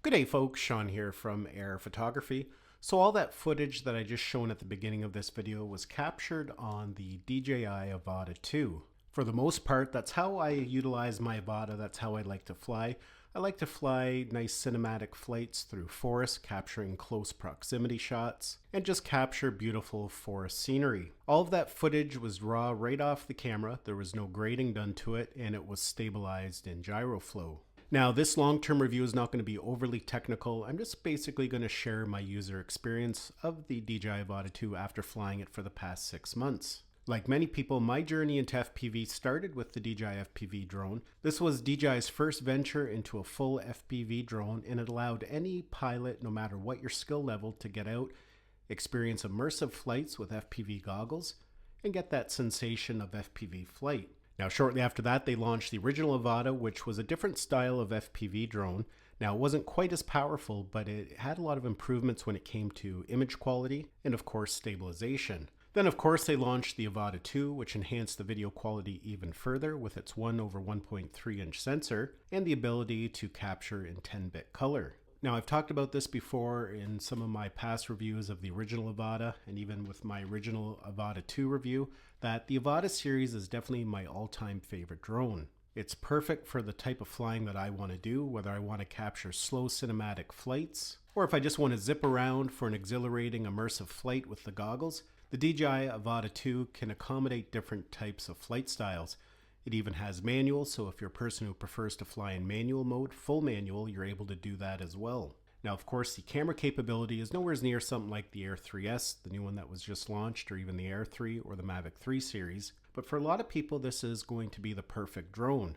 Good day folks, Sean here from Air Photography. So all that footage that I just shown at the beginning of this video was captured on the DJI Avata 2. For the most part, that's how I utilize my Avata, that's how I like to fly. I like to fly nice cinematic flights through forests, capturing close proximity shots, and just capture beautiful forest scenery. All of that footage was raw right off the camera, there was no grading done to it, and it was stabilized in GyroFlow. Now, this long-term review is not going to be overly technical. I'm just basically going to share my user experience of the DJI Avata 2 after flying it for the past 6 months. Like many people, my journey into FPV started with the DJI FPV drone. This was DJI's first venture into a full FPV drone, and it allowed any pilot, no matter what your skill level, to get out, experience immersive flights with FPV goggles, and get that sensation of FPV flight. Now, shortly after that, they launched the original Avata, which was a different style of FPV drone. Now, it wasn't quite as powerful, but it had a lot of improvements when it came to image quality and, of course, stabilization. Then, of course, they launched the Avata 2, which enhanced the video quality even further with its 1/1.3 inch sensor and the ability to capture in 10-bit color. Now, I've talked about this before in some of my past reviews of the original Avata, and even with my original Avata 2 review, that the Avata series is definitely my all-time favorite drone. It's perfect for the type of flying that I want to do, whether I want to capture slow cinematic flights, or if I just want to zip around for an exhilarating immersive flight with the goggles. The DJI Avata 2 can accommodate different types of flight styles. It even has manual, so if you're a person who prefers to fly in manual mode, full manual, you're able to do that as well. Now, of course, the camera capability is nowhere near something like the Air 3S, the new one that was just launched, or even the Air 3 or the Mavic 3 series. But for a lot of people, this is going to be the perfect drone.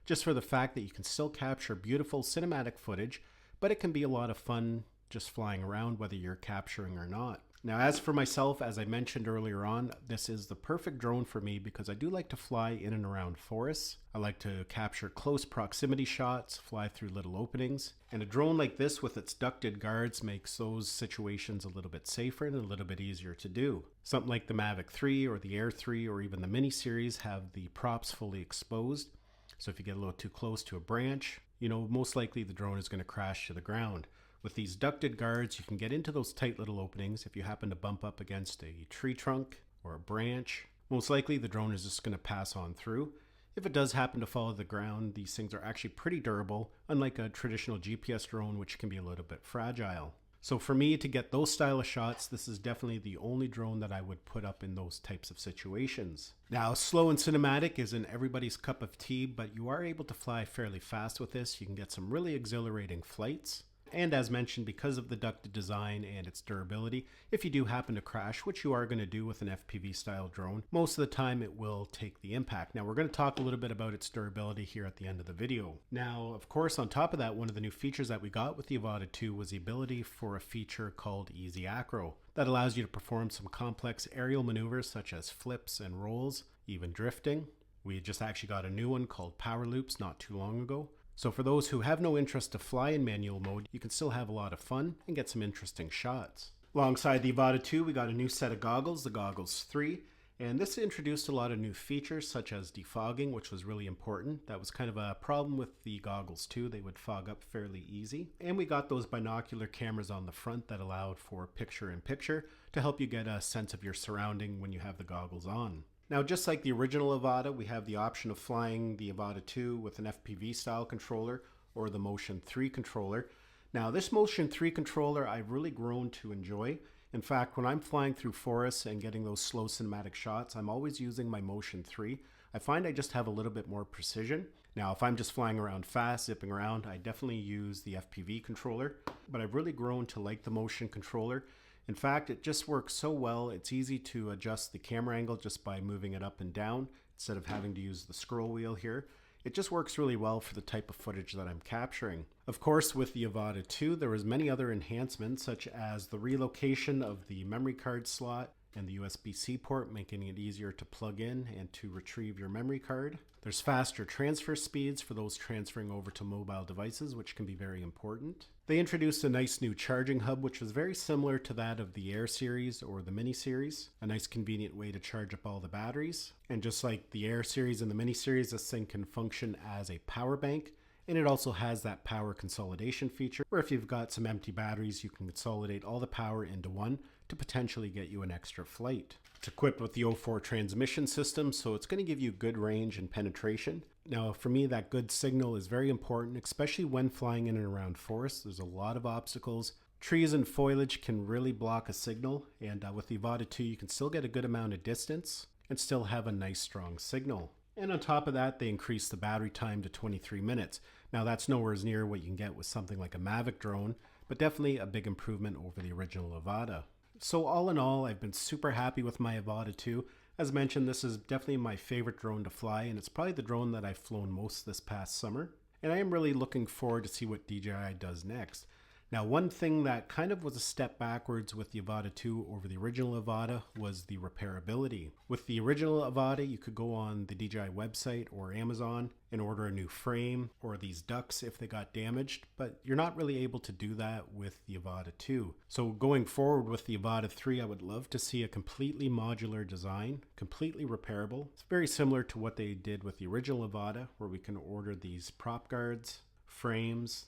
Just for the fact that you can still capture beautiful cinematic footage, but it can be a lot of fun just flying around whether you're capturing or not. Now, as for myself, as I mentioned earlier on, this is the perfect drone for me because I do like to fly in and around forests. I like to capture close proximity shots, fly through little openings. And a drone like this with its ducted guards makes those situations a little bit safer and a little bit easier to do. Something like the Mavic 3 or the Air 3 or even the Mini series have the props fully exposed. So if you get a little too close to a branch, most likely the drone is going to crash to the ground. With these ducted guards, you can get into those tight little openings. If you happen to bump up against a tree trunk or a branch, most likely the drone is just going to pass on through. If it does happen to fall to the ground, these things are actually pretty durable, unlike a traditional GPS drone, which can be a little bit fragile. So for me to get those style of shots, this is definitely the only drone that I would put up in those types of situations. Now, slow and cinematic isn't everybody's cup of tea, but you are able to fly fairly fast with this. You can get some really exhilarating flights. And as mentioned, because of the ducted design and its durability, if you do happen to crash, which you are going to do with an FPV style drone, most of the time it will take the impact. Now, we're going to talk a little bit about its durability here at the end of the video. Now, of course, on top of that, one of the new features that we got with the Avata 2 was the ability for a feature called Easy Acro that allows you to perform some complex aerial maneuvers such as flips and rolls, even drifting. We just actually got a new one called Power Loops not too long ago. So for those who have no interest to fly in manual mode, you can still have a lot of fun and get some interesting shots. Alongside the Avata 2, we got a new set of goggles, the Goggles 3, and this introduced a lot of new features such as defogging, which was really important. That was kind of a problem with the Goggles 2, they would fog up fairly easy. And we got those binocular cameras on the front that allowed for picture-in-picture to help you get a sense of your surrounding when you have the goggles on. Now, just like the original Avata, we have the option of flying the Avata 2 with an FPV style controller or the Motion 3 controller. Now, this Motion 3 controller I've really grown to enjoy. In fact, when I'm flying through forests and getting those slow cinematic shots, I'm always using my Motion 3. I find I just have a little bit more precision. Now, if I'm just flying around fast, zipping around, I definitely use the FPV controller, but I've really grown to like the Motion controller. In fact, it just works so well. It's easy to adjust the camera angle just by moving it up and down instead of having to use the scroll wheel here. It just works really well for the type of footage that I'm capturing. Of course, with the Avata 2, there was many other enhancements such as the relocation of the memory card slot and the USB-C port, making it easier to plug in and to retrieve your memory card. There's faster transfer speeds for those transferring over to mobile devices, which can be very important. They introduced a nice new charging hub, which was very similar to that of the Air series or the Mini series. A nice convenient way to charge up all the batteries. And just like the Air series and the Mini series, this thing can function as a power bank And it also has that power consolidation feature where if you've got some empty batteries, you can consolidate all the power into one to potentially get you an extra flight. It's equipped with the 04 transmission system, so it's going to give you good range and penetration. Now, for me, that good signal is very important, especially when flying in and around forests. There's a lot of obstacles. Trees and foliage can really block a signal, and with the Avata 2, you can still get a good amount of distance and still have a nice strong signal. And on top of that, they increased the battery time to 23 minutes. Now, that's nowhere near what you can get with something like a Mavic drone, but definitely a big improvement over the original Avata. So all in all, I've been super happy with my Avata 2. As mentioned, this is definitely my favorite drone to fly, and it's probably the drone that I've flown most this past summer. And I am really looking forward to see what DJI does next. Now, one thing that kind of was a step backwards with the Avata 2 over the original Avata was the repairability. With the original Avata, you could go on the DJI website or Amazon and order a new frame or these ducts if they got damaged, but you're not really able to do that with the Avata 2. So going forward with the Avata 3, I would love to see a completely modular design, completely repairable. It's very similar to what they did with the original Avata, where we can order these prop guards, frames,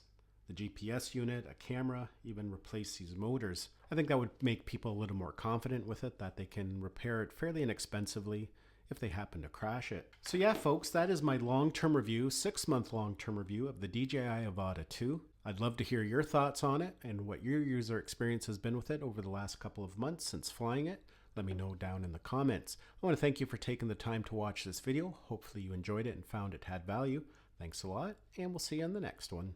the GPS unit, a camera, even replace these motors. I think that would make people a little more confident with it, that they can repair it fairly inexpensively if they happen to crash it. So yeah, folks, that is my long-term review, 6-month long-term review of the DJI Avata 2. I'd love to hear your thoughts on it and what your user experience has been with it over the last couple of months since flying it. Let me know down in the comments. I want to thank you for taking the time to watch this video. Hopefully you enjoyed it and found it had value. Thanks a lot, and we'll see you in the next one.